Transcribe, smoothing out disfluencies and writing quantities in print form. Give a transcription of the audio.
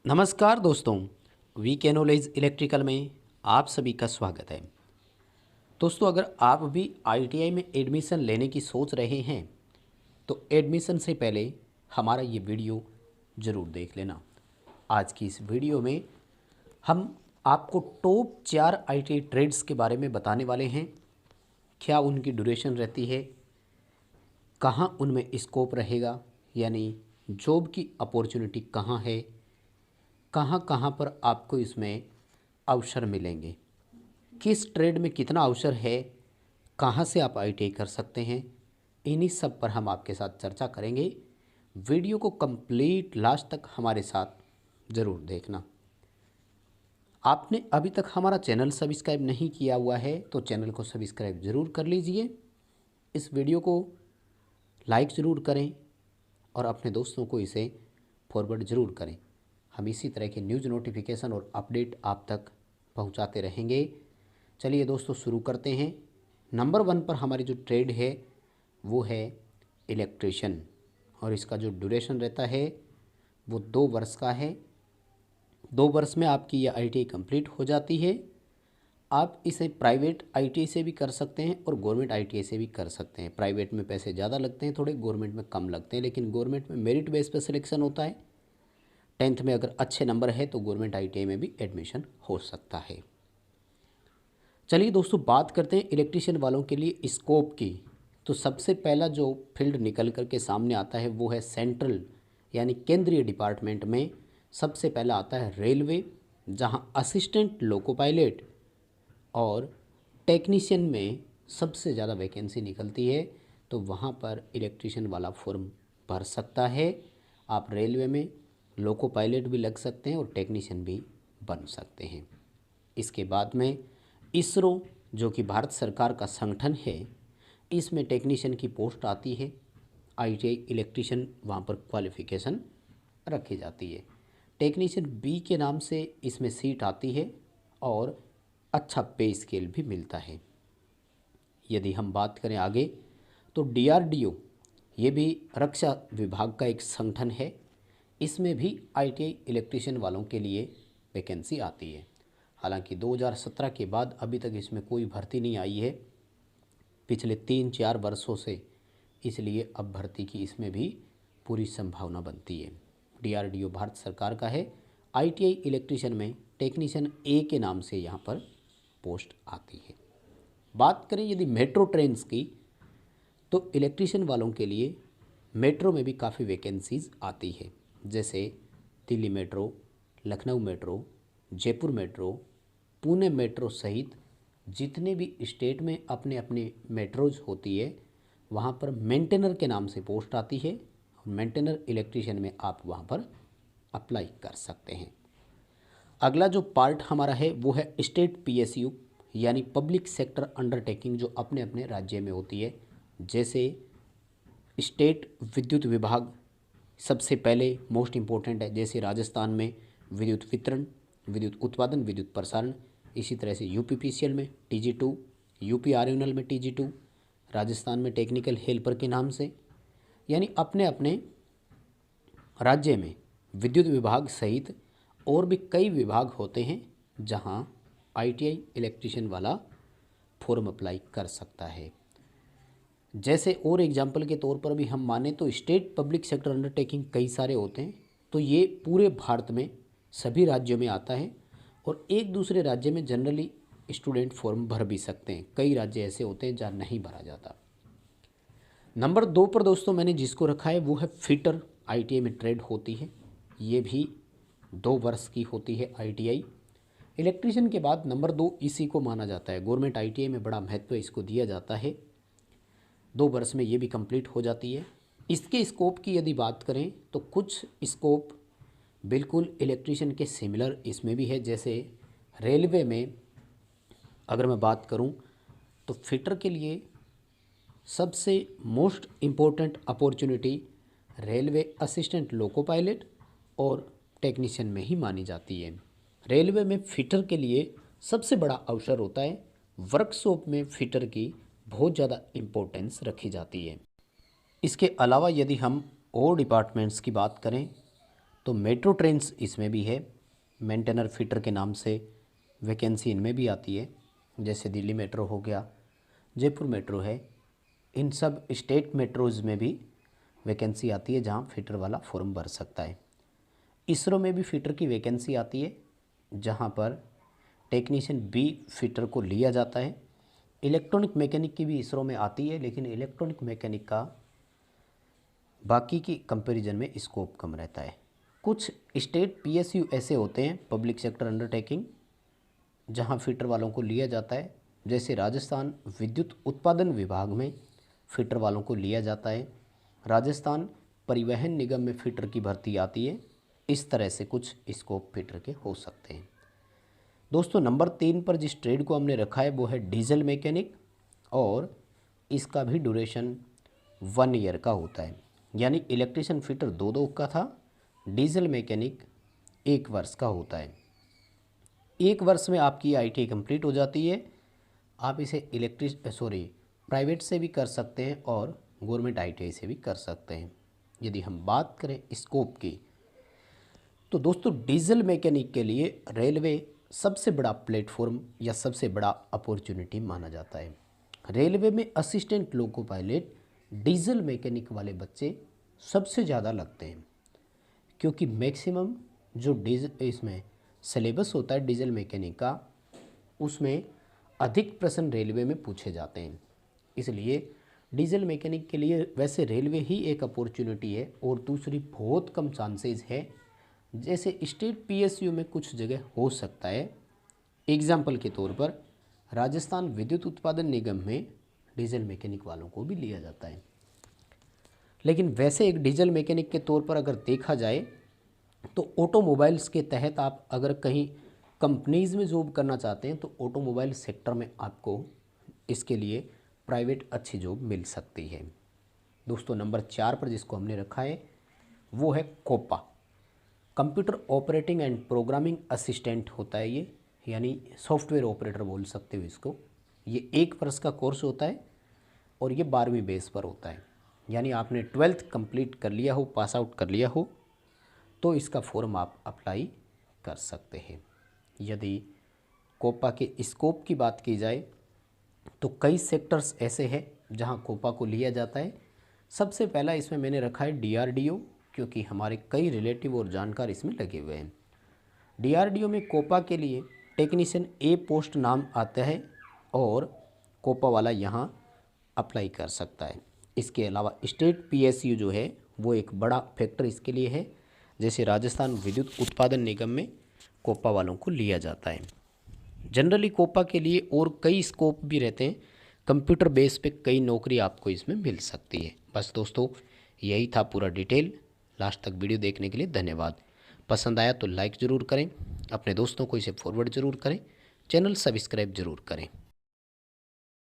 नमस्कार दोस्तों, VK knowledge electrical में आप सभी का स्वागत है। दोस्तों, अगर आप भी आईटीआई में एडमिशन लेने की सोच रहे हैं तो एडमिशन से पहले हमारा ये वीडियो ज़रूर देख लेना। आज की इस वीडियो में हम आपको टॉप 4 आईटीआई ट्रेड्स के बारे में बताने वाले हैं। क्या उनकी ड्यूरेशन रहती है, कहाँ उनमें स्कोप रहेगा, यानी जॉब की अपॉर्चुनिटी कहाँ है, कहाँ कहाँ पर आपको इसमें अवसर मिलेंगे, किस ट्रेड में कितना अवसर है, कहाँ से आप आईटीआई कर सकते हैं, इन्हीं सब पर हम आपके साथ चर्चा करेंगे। वीडियो को कंप्लीट लास्ट तक हमारे साथ ज़रूर देखना। आपने अभी तक हमारा चैनल सब्सक्राइब नहीं किया हुआ है तो चैनल को सब्सक्राइब ज़रूर कर लीजिए। इस वीडियो को लाइक ज़रूर करें और अपने दोस्तों को इसे फॉरवर्ड ज़रूर करें। हम इसी तरह के न्यूज़ नोटिफिकेशन और अपडेट आप तक पहुंचाते रहेंगे। चलिए दोस्तों, शुरू करते हैं। नंबर 1 पर हमारी जो ट्रेड है वो है इलेक्ट्रिशियन, और इसका जो ड्यूरेशन रहता है वो 2 वर्ष का है। 2 वर्ष में आपकी ये आईटीआई कंप्लीट हो जाती है। आप इसे प्राइवेट आईटीआई से भी कर सकते हैं और गवर्नमेंट आईटीआई से भी कर सकते हैं। प्राइवेट में पैसे ज़्यादा लगते हैं थोड़े, गवर्नमेंट में कम लगते हैं, लेकिन गवर्नमेंट में मेरिट बेस पर सिलेक्शन होता है। 10th में अगर अच्छे नंबर है तो गवर्नमेंट आईटीआई में भी एडमिशन हो सकता है। चलिए दोस्तों, बात करते हैं इलेक्ट्रिशियन वालों के लिए स्कोप की। तो सबसे पहला जो फील्ड निकल कर के सामने आता है वो है सेंट्रल, यानी केंद्रीय डिपार्टमेंट में सबसे पहला आता है रेलवे, जहां असिस्टेंट लोको पायलट और टेक्नीशियन में सबसे ज़्यादा वैकेंसी निकलती है। तो वहाँ पर इलेक्ट्रिशियन वाला फॉर्म भर सकता है। आप रेलवे में लोको पायलट भी लग सकते हैं और टेक्नीशियन भी बन सकते हैं। इसके बाद में इसरो, जो कि भारत सरकार का संगठन है, इसमें टेक्नीशियन की पोस्ट आती है। आईटीआई इलेक्ट्रिशियन वहाँ पर क्वालिफ़िकेशन रखी जाती है। टेक्नीशियन बी के नाम से इसमें सीट आती है और अच्छा पे स्केल भी मिलता है। यदि हम बात करें आगे तो डीआरडीओ, ये भी रक्षा विभाग का एक संगठन है। इसमें भी आईटीआई इलेक्ट्रिशियन वालों के लिए वैकेंसी आती है। हालांकि 2017 के बाद अभी तक इसमें कोई भर्ती नहीं आई है, पिछले 3-4 वर्षों से, इसलिए अब भर्ती की इसमें भी पूरी संभावना बनती है। डीआरडीओ भारत सरकार का है। आईटीआई इलेक्ट्रिशियन में टेक्नीशियन ए के नाम से यहाँ पर पोस्ट आती है। बात करें यदि मेट्रो ट्रेन्स की, तो इलेक्ट्रिशियन वालों के लिए मेट्रो में भी काफ़ी वैकेंसीज़ आती है, जैसे Delhi metro, Lucknow metro, Jaipur metro, Pune metro सहित जितने भी स्टेट में अपने अपने मेट्रोज होती है, वहाँ पर मेंटेनर के नाम से पोस्ट आती है। मेंटेनर इलेक्ट्रिशियन में आप वहाँ पर अप्लाई कर सकते हैं। अगला जो पार्ट हमारा है वो है स्टेट पीएसयू, यानी पब्लिक सेक्टर अंडरटेकिंग, जो अपने अपने राज्य में होती है। जैसे स्टेट विद्युत विभाग सबसे पहले मोस्ट इम्पोर्टेंट है, जैसे राजस्थान में विद्युत वितरण, विद्युत उत्पादन, विद्युत प्रसारण। इसी तरह से यूपीपीसीएल में टीजी2, यूपी आरएनएल में टीजी2, राजस्थान में टेक्निकल हेल्पर के नाम से। यानी अपने अपने राज्य में विद्युत विभाग सहित और भी कई विभाग होते हैं जहां आईटीआई इलेक्ट्रिशियन वाला फॉर्म अप्लाई कर सकता है। जैसे और एग्जाम्पल के तौर पर भी हम माने तो स्टेट पब्लिक सेक्टर अंडरटेकिंग कई सारे होते हैं, तो ये पूरे भारत में सभी राज्यों में आता है और एक दूसरे राज्य में जनरली स्टूडेंट फॉर्म भर भी सकते हैं। कई राज्य ऐसे होते हैं जहाँ नहीं भरा जाता। नंबर 2 पर दोस्तों मैंने जिसको रखा है वो है फिटर। आईटीआई में ट्रेड होती है, ये भी 2 वर्ष की होती है आईटीआई। इलेक्ट्रिशियन के बाद नंबर 2 इसी को माना जाता है। गवर्नमेंट आईटीआई में बड़ा महत्व इसको दिया जाता है। 2 वर्ष में ये भी कंप्लीट हो जाती है। इसके स्कोप की यदि बात करें तो कुछ स्कोप बिल्कुल इलेक्ट्रिशियन के सिमिलर इसमें भी है। जैसे रेलवे में अगर मैं बात करूं तो फिटर के लिए सबसे most important opportunity railway assistant loco pilot और टेक्नीशियन में ही मानी जाती है। रेलवे में फिटर के लिए सबसे बड़ा अवसर होता है। वर्कशॉप में फिटर की बहुत ज़्यादा इम्पोर्टेंस रखी जाती है। इसके अलावा यदि हम और डिपार्टमेंट्स की बात करें तो मेट्रो ट्रेन्स इसमें भी है, मेंटेनर फिटर के नाम से वैकेंसी इनमें भी आती है। जैसे दिल्ली मेट्रो हो गया, जयपुर मेट्रो है, इन सब स्टेट मेट्रोज़ में भी वैकेंसी आती है जहां फिटर वाला फॉर्म भर सकता है। इसरो में भी फिटर की वैकेंसी आती है जहां पर टेक्नीशियन बी फिटर को लिया जाता है। इलेक्ट्रॉनिक मैकेनिक की भी इसरो में आती है, लेकिन इलेक्ट्रॉनिक मैकेनिक का बाकी की कंपैरिजन में स्कोप कम रहता है। कुछ स्टेट पीएसयू ऐसे होते हैं, पब्लिक सेक्टर अंडरटेकिंग, जहां फिटर वालों को लिया जाता है। जैसे राजस्थान विद्युत उत्पादन विभाग में फिटर वालों को लिया जाता है, राजस्थान परिवहन निगम में फिटर की भर्ती आती है। इस तरह से कुछ स्कोप फिटर के हो सकते हैं। दोस्तों, नंबर 3 पर जिस ट्रेड को हमने रखा है वो है डीजल मैकेनिक, और इसका भी ड्यूरेशन 1 ईयर का होता है। यानी इलेक्ट्रिशियन फिटर 2 का था, डीजल मैकेनिक 1 वर्ष का होता है। 1 वर्ष में आपकी ITI कंप्लीट हो जाती है। आप इसे प्राइवेट से भी कर सकते हैं और गवर्नमेंट ITI से भी कर सकते हैं। यदि हम बात करें स्कोप की, तो दोस्तों डीजल मैकेनिक के लिए रेलवे सबसे बड़ा प्लेटफॉर्म या सबसे बड़ा अपॉर्चुनिटी माना जाता है। रेलवे में assistant loco pilot diesel mechanic वाले बच्चे सबसे ज़्यादा लगते हैं, क्योंकि मैक्सिमम जो डीजल इसमें सिलेबस होता है डीजल मैकेनिक का, उसमें अधिक प्रश्न रेलवे में पूछे जाते हैं। इसलिए डीजल मैकेनिक के लिए वैसे रेलवे ही एक अपॉर्चुनिटी है, और दूसरी बहुत कम चांसेस है। जैसे स्टेट पीएसयू में कुछ जगह हो सकता है। एग्जाम्पल के तौर पर राजस्थान विद्युत उत्पादन निगम में डीजल मैकेनिक वालों को भी लिया जाता है। लेकिन वैसे एक डीजल मैकेनिक के तौर पर अगर देखा जाए तो ऑटोमोबाइल्स के तहत आप अगर कहीं कंपनीज़ में जॉब करना चाहते हैं तो ऑटोमोबाइल सेक्टर में आपको इसके लिए प्राइवेट अच्छी जॉब मिल सकती है। दोस्तों, नंबर 4 पर जिसको हमने रखा है वो है COPA, computer operating and programming assistant होता है ये, यानी सॉफ्टवेयर ऑपरेटर बोल सकते हो इसको। ये 1 वर्ष का कोर्स होता है और ये 12वीं बेस पर होता है। यानी आपने 12th कंप्लीट कर लिया हो, पास आउट कर लिया हो, तो इसका फॉर्म आप अप्लाई कर सकते हैं। यदि कोपा के स्कोप की बात की जाए तो कई सेक्टर्स ऐसे हैं जहां कोपा को लिया जाता है। सबसे पहला इसमें मैंने रखा है DRDO, क्योंकि हमारे कई रिलेटिव और जानकार इसमें लगे हुए हैं। DRDO में कोपा के लिए टेक्नीशियन A पोस्ट नाम आता है और कोपा वाला यहाँ अप्लाई कर सकता है। इसके अलावा स्टेट PSU जो है वो एक बड़ा फैक्टर इसके लिए है। जैसे राजस्थान विद्युत उत्पादन निगम में कोपा वालों को लिया जाता है। जनरली कोपा के लिए और कई स्कोप भी रहते हैं, कंप्यूटर बेस पे कई नौकरी आपको इसमें मिल सकती है। बस दोस्तों, यही था पूरा डिटेल। लास्ट तक वीडियो देखने के लिए धन्यवाद। पसंद आया तो लाइक ज़रूर करें, अपने दोस्तों को इसे फॉरवर्ड ज़रूर करें, चैनल सब्सक्राइब ज़रूर करें।